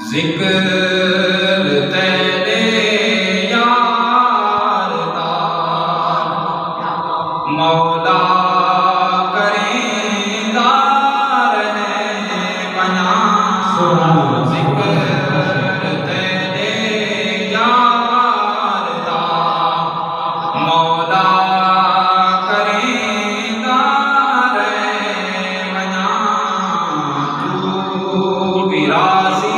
ذکر تیرے یار دا مولا کریں دار ہے منا ذکر تیرے یار دا مولا کریں دار ہے منا تو بھی راضی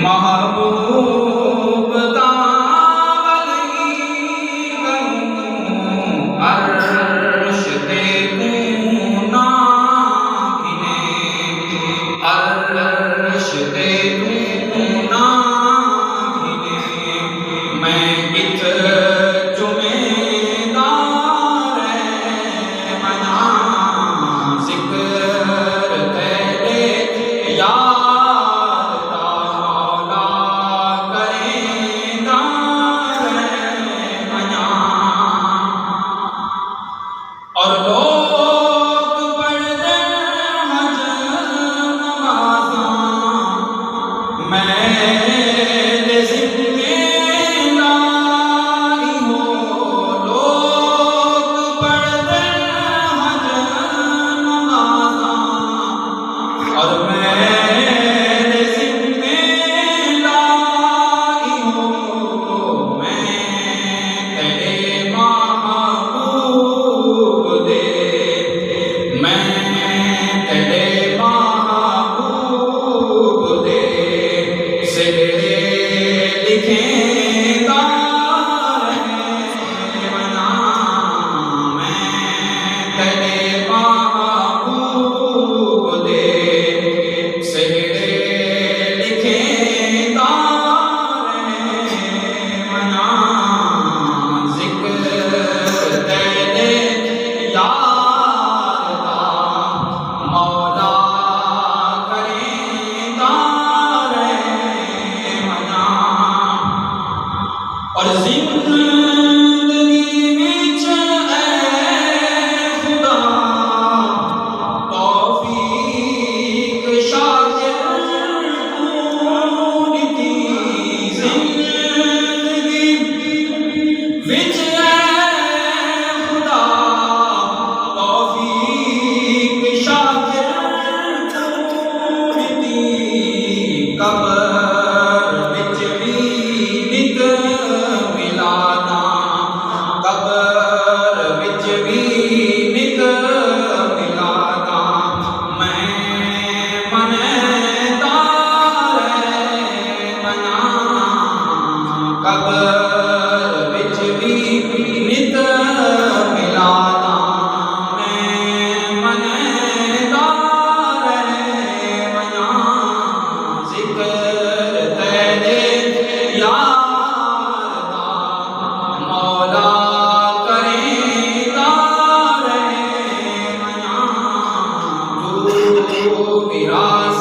محبوب تاول کروں عرش تے تو نا گھنے عرش تے تو نا گھنے میں ات جمعہ دار منا ذکر تیرے یار اور لوگ پڑھتے حج نمازاں میرے ذمے داری ہو لوگ پڑھتے حج نمازاں اور میرے ذمے داری ہو میں تیرے اور زندگی وچ اے خدا توفیق شاکر تو دتی زندگی وچ اے خدا توفیق شاکر تو دتی قبر وچ بھی نت قبر وچ بھی نت ملادا میں منیدار منا ذکر تیرے یار دا مولا کریں دار منا تو بھی راضی